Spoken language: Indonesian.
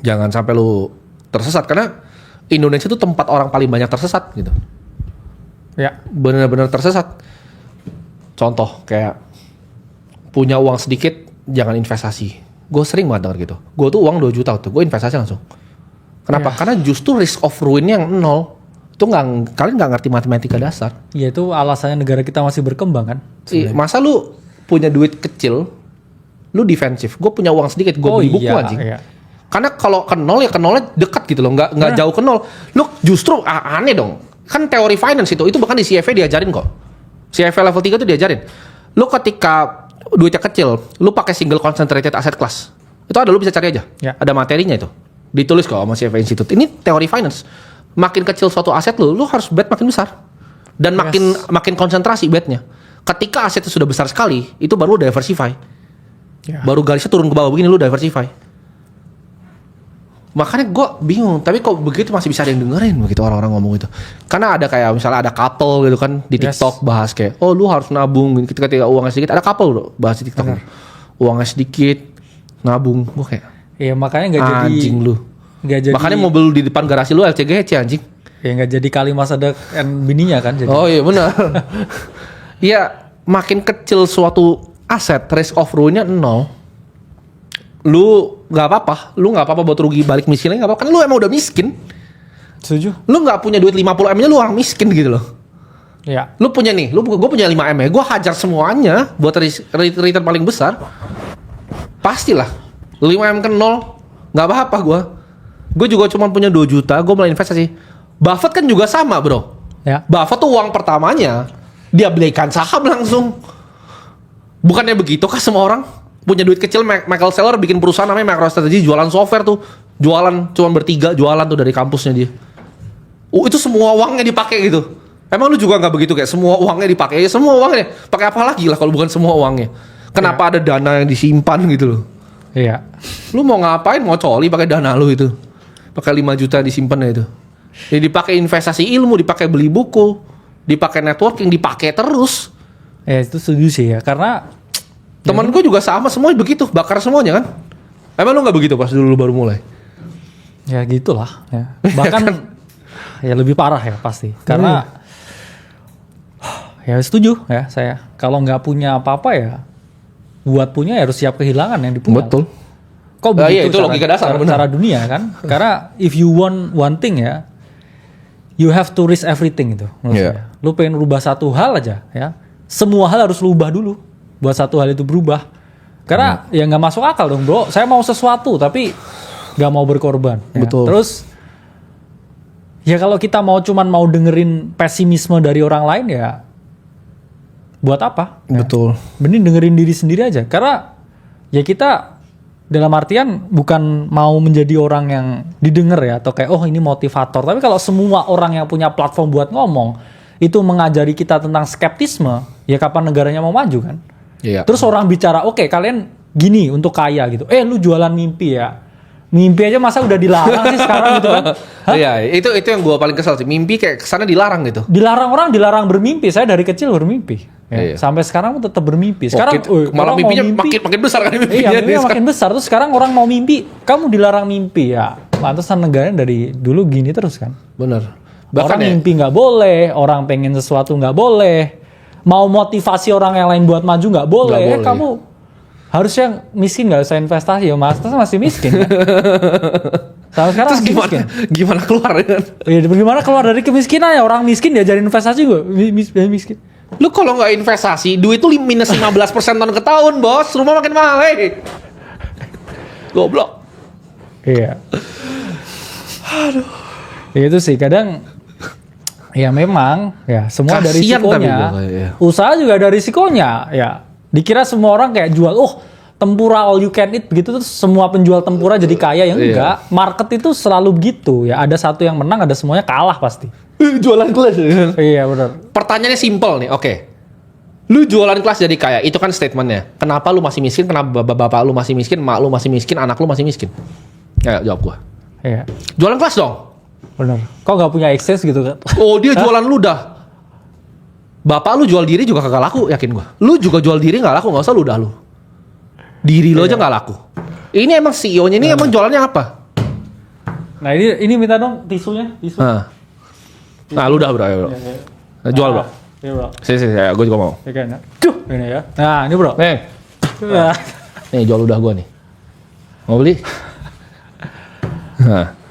Jangan sampai lu tersesat karena Indonesia itu tempat orang paling banyak tersesat gitu. Ya. Benar-benar tersesat. Contoh kayak punya uang sedikit jangan investasi. Gue sering banget denger gitu. Gue tuh uang 2 juta tuh, gue investasi langsung. Kenapa? Ya. Karena justru risk of ruinnya yang 0. Itu kalian nggak ngerti matematika dasar. Ya itu alasannya negara kita masih berkembang kan. Masa lu punya duit kecil, lu defensif. Gue punya uang sedikit, gue beli buku anjing. Iya. Karena kalau ke 0 ya ke 0-nya dekat gitu loh, nggak jauh ke 0. Lu justru aneh dong. Kan teori finance itu bahkan di CFA diajarin kok. CFA level 3 itu diajarin. Lu ketika duitnya kecil, lu pakai single concentrated asset class. Itu ada, lu bisa cari aja. Ya. Ada materinya itu. Ditulis kok sama CFA Institute. Ini teori finance. Makin kecil suatu aset lu harus bet makin besar. Dan makin konsentrasi betnya. Ketika asetnya sudah besar sekali, itu baru diversify. Ya. Baru garisnya turun ke bawah begini, lu diversify. Makanya gue bingung, tapi kok begitu masih bisa ada yang dengerin begitu orang-orang ngomong itu. Karena ada kayak misalnya ada couple gitu kan di TikTok bahas kayak, oh lu harus nabung ketika uangnya sedikit. Ada couple loh bahas di TikTok. Uangnya sedikit, nabung. Gue kayak, iya makanya nggak jadi. Anjing lu. Gak jadi. Makanya mobil di depan garasi lu LCGC anjing. Ya nggak jadi kali masa depan bininya kan. Jadi. Oh iya benar. Iya makin kecil suatu aset, risk of ruinnya 0. Lu nggak apa-apa, lu nggak apa-apa buat rugi balik miskinnya nggak apa-apa, kan lu emang udah miskin. Setuju. Lu nggak punya duit 50 M nya lu orang miskin gitu loh. Ya. Lu punya nih, gue punya 5 M ya, gue hajar semuanya buat return paling besar. Pastilah 5 M ke 0 nggak apa-apa gue juga cuma punya 2 juta, gue mulai investasi. Buffett kan juga sama bro. Ya. Buffett tuh uang pertamanya dia belikan saham langsung. Bukannya begitu kah semua orang? Punya duit kecil, Michael Saylor bikin perusahaan namanya MicroStrategy, jualan software tuh. Jualan, cuma bertiga jualan tuh dari kampusnya dia. Itu semua uangnya dipakai gitu. Emang lu juga nggak begitu kayak semua uangnya dipakai? Ya semua uangnya. Pakai apa lagi lah kalau bukan semua uangnya? Kenapa ada dana yang disimpan gitu loh? Iya. Lu mau ngapain? Mau coli pakai dana lu itu? Pakai 5 juta disimpan ya itu. Ya dipakai investasi ilmu, dipakai beli buku, dipakai networking, dipakai terus. Ya itu setuju sih ya, karena Temen gue juga sama, semuanya begitu, bakar semuanya kan. Emang lu gak begitu pas dulu baru mulai? ya gitulah ya. Bahkan ya lebih parah ya pasti. Karena ya setuju ya saya. Kalau nggak punya apa-apa ya buat punya ya harus siap kehilangan yang dipunya. Betul. Kok begitu iya, itu logika dasar, cara dunia kan? Karena if you want one thing ya, you have to risk everything itu. Yeah. Lu pengen rubah satu hal aja ya, semua hal harus lu ubah dulu buat satu hal itu berubah. Karena ya nggak masuk akal dong bro. Saya mau sesuatu tapi nggak mau berkorban. Ya. Betul. Terus ya kalau kita cuman mau dengerin pesimisme dari orang lain ya buat apa? Betul. Ya. Mending dengerin diri sendiri aja. Karena ya kita dalam artian bukan mau menjadi orang yang didengar ya atau kayak oh ini motivator. Tapi kalau semua orang yang punya platform buat ngomong itu mengajari kita tentang skeptisme, ya kapan negaranya mau maju kan? Iya. Terus orang bicara, oke, kalian gini untuk kaya gitu. Lu jualan mimpi ya. Mimpi aja masa udah dilarang sih sekarang gitu kan? Iya, itu yang gue paling kesel sih. Mimpi kayak kesana dilarang gitu. Dilarang orang, dilarang bermimpi. Saya dari kecil bermimpi. Ya. Iya. Sampai sekarang tetap bermimpi. Sekarang malah orang mimpinya mau mimpi, makin besar kan mimpinya. Iya, mimpinya makin besar. Terus sekarang orang mau mimpi, kamu dilarang mimpi ya. Pantesan negaranya dari dulu gini terus kan? Bener. Orang mimpi nggak boleh, orang pengen sesuatu nggak boleh, mau motivasi orang yang lain buat maju nggak boleh. Nggak boleh. Kamu harusnya miskin nggak usah investasi ya mas, terus masih miskin. Kan? Sampai sekarang terus masih gimana keluar kan? Ya, gimana keluar dari kemiskinan ya, orang miskin diajarin investasi gue miskin. Lu kalau nggak investasi, duit tuh minus 15% tahun ke tahun bos, rumah makin mahal goblok. Iya. Aduh. Itu sih kadang. Ya memang ya semua Kasian dari risikonya. ya. Usaha juga ada risikonya ya. Dikira semua orang kayak jual tempura all you can eat begitu terus semua penjual tempura jadi kaya ya enggak. Iya. Market itu selalu begitu ya. Ada satu yang menang, ada semuanya kalah pasti. Jualan kelas. Iya benar. Pertanyaannya simpel nih, oke. Lu jualan kelas jadi kaya, itu kan statementnya. Kenapa lu masih miskin? Kenapa bapak lu masih miskin? Mak lu masih miskin? Anak lu masih miskin? Ya jawab gua. Iya. Jualan kelas dong. Benar. Kok nggak punya akses gitu kan? Oh dia jualan lu dah. Bapak lu jual diri juga kagak laku, yakin gua. Lu juga jual diri nggak laku, nggak usah lu dah lu. Diri lu aja nggak laku. Ini emang CEO-nya ini emang jualannya apa? Nah ini minta dong tisunya, tisu. Nah lu udah bro, ayo bro. Nah, jual bro. Iya bro. Sini, gue juga mau. Ya kan. Ini ya. Nah ini bro. Nih, nih jual udah gue nih. Mau beli? Nah.